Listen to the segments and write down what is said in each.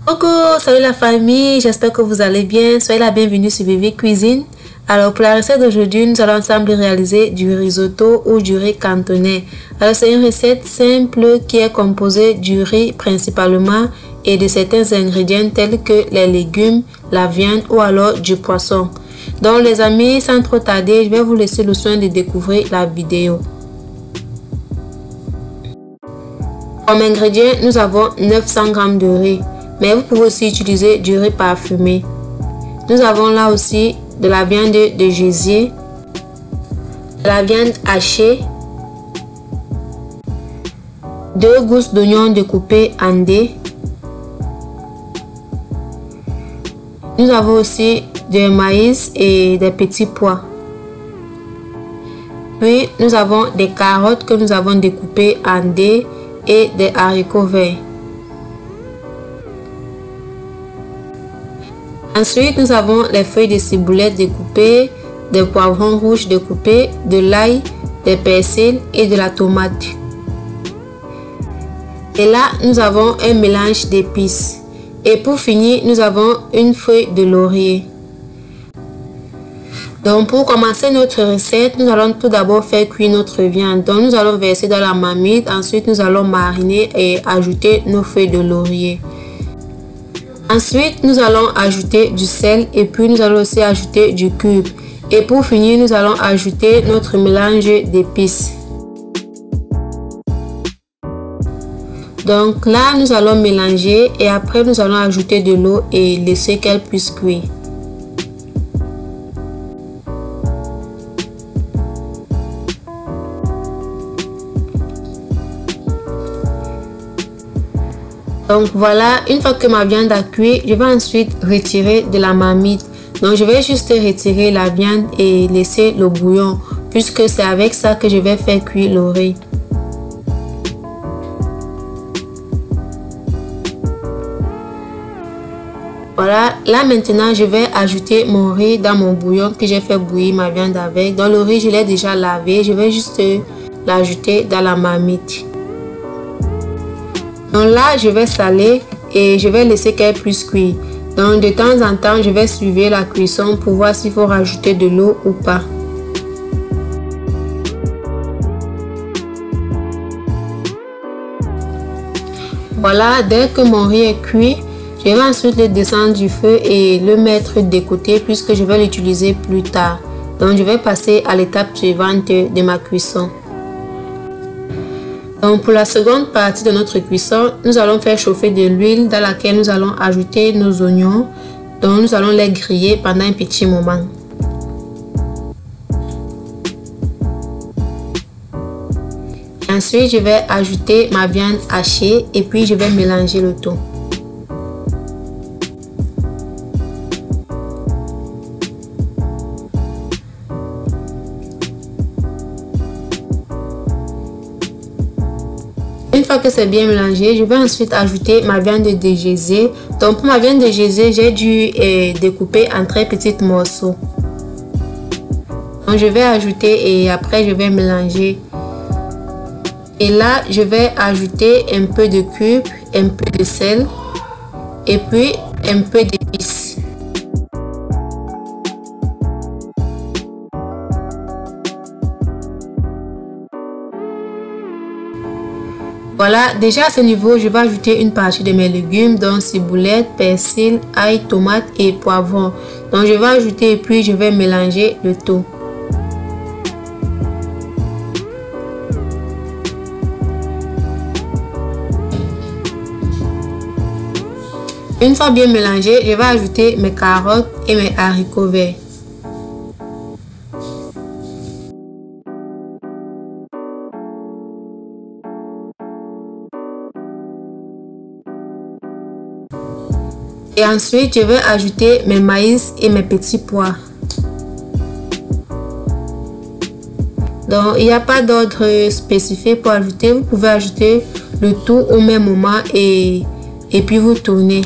Coucou, salut la famille, j'espère que vous allez bien. Soyez la bienvenue sur Vivi Cuisine. Alors pour la recette d'aujourd'hui, nous allons ensemble réaliser du risotto ou du riz cantonais. Alors c'est une recette simple qui est composée du riz principalement et de certains ingrédients tels que les légumes, la viande ou alors du poisson. Donc les amis, sans trop tarder, je vais vous laisser le soin de découvrir la vidéo. Comme ingrédients, nous avons 900 g de riz. Mais vous pouvez aussi utiliser du riz parfumé. Nous avons là aussi de la viande de gésier, de la viande hachée, 2 gousses d'oignons découpées en dés. Nous avons aussi du maïs et des petits pois. Puis nous avons des carottes que nous avons découpées en dés et des haricots verts. Ensuite, nous avons les feuilles de ciboulette découpées, des poivrons rouges découpés, de l'ail, des persils et de la tomate. Et là, nous avons un mélange d'épices. Et pour finir, nous avons une feuille de laurier. Donc, pour commencer notre recette, nous allons tout d'abord faire cuire notre viande. Donc, nous allons verser dans la marmite. Ensuite, nous allons mariner et ajouter nos feuilles de laurier. Ensuite, nous allons ajouter du sel et puis nous allons aussi ajouter du cube. Et pour finir, nous allons ajouter notre mélange d'épices. Donc là, nous allons mélanger et après nous allons ajouter de l'eau et laisser qu'elle puisse cuire. Donc voilà, une fois que ma viande a cuit, je vais ensuite retirer de la marmite. Donc je vais juste retirer la viande et laisser le bouillon, puisque c'est avec ça que je vais faire cuire le riz. Voilà, là maintenant je vais ajouter mon riz dans mon bouillon que j'ai fait bouillir ma viande avec. Donc le riz je l'ai déjà lavé, je vais juste l'ajouter dans la marmite. Donc là, je vais saler et je vais laisser qu'elle puisse cuire. Donc de temps en temps, je vais suivre la cuisson pour voir s'il faut rajouter de l'eau ou pas. Voilà, dès que mon riz est cuit, je vais ensuite le descendre du feu et le mettre de côté puisque je vais l'utiliser plus tard. Donc je vais passer à l'étape suivante de ma cuisson. Donc pour la seconde partie de notre cuisson, nous allons faire chauffer de l'huile dans laquelle nous allons ajouter nos oignons. Donc nous allons les griller pendant un petit moment. Ensuite, je vais ajouter ma viande hachée et puis je vais mélanger le tout. Une fois que c'est bien mélangé, je vais ensuite ajouter ma viande de gésier. Donc pour ma viande de gésier, j'ai dû découper en très petits morceaux. Donc je vais ajouter et après je vais mélanger. Et là, je vais ajouter un peu de cube, un peu de sel et puis un peu d'épices. Voilà, déjà à ce niveau, je vais ajouter une partie de mes légumes, donc ciboulette, persil, ail, tomate et poivron. Donc je vais ajouter et puis je vais mélanger le tout. Une fois bien mélangé, je vais ajouter mes carottes et mes haricots verts. Et ensuite, je vais ajouter mes maïs et mes petits pois. Donc, il n'y a pas d'ordre spécifique pour ajouter. Vous pouvez ajouter le tout au même moment et puis vous tournez.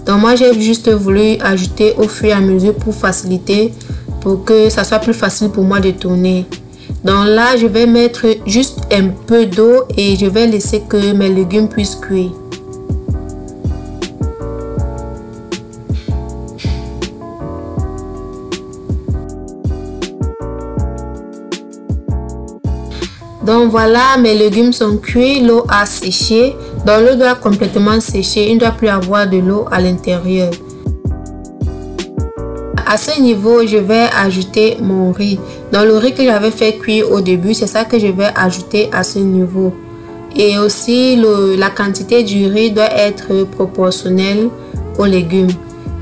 Donc, moi, j'ai juste voulu ajouter au fur et à mesure pour faciliter, pour que ça soit plus facile pour moi de tourner. Donc là, je vais mettre juste un peu d'eau et je vais laisser que mes légumes puissent cuire. Donc voilà, mes légumes sont cuits, l'eau a séché. Donc l'eau doit complètement sécher, il ne doit plus avoir de l'eau à l'intérieur. À ce niveau, je vais ajouter mon riz. Donc le riz que j'avais fait cuire au début, c'est ça que je vais ajouter à ce niveau. Et aussi, la quantité du riz doit être proportionnelle aux légumes.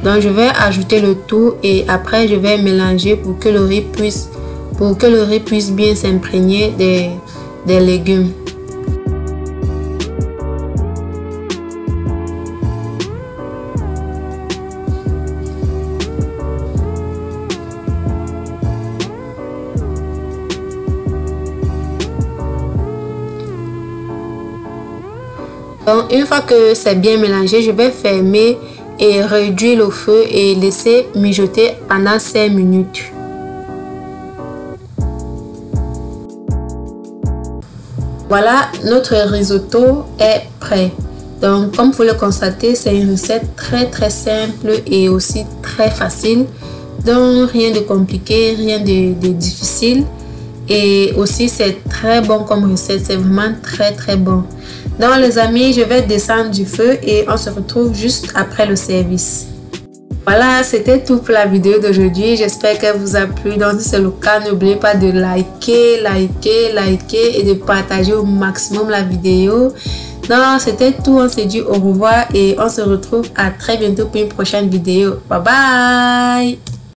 Donc je vais ajouter le tout et après je vais mélanger pour que le riz puisse bien s'imprégner des légumes. Donc une fois que c'est bien mélangé, je vais fermer et réduire le feu et laisser mijoter pendant 5 minutes. Voilà, notre risotto est prêt. Donc comme vous le constatez, c'est une recette très simple et aussi très facile. Donc rien de compliqué, rien de difficile. Et aussi c'est très bon comme recette, c'est vraiment très bon. Donc les amis, je vais descendre du feu et on se retrouve juste après le service. Voilà, c'était tout pour la vidéo d'aujourd'hui. J'espère qu'elle vous a plu. Donc si c'est le cas, n'oubliez pas de liker et de partager au maximum la vidéo. Donc c'était tout, on se dit au revoir et on se retrouve à très bientôt pour une prochaine vidéo. Bye bye.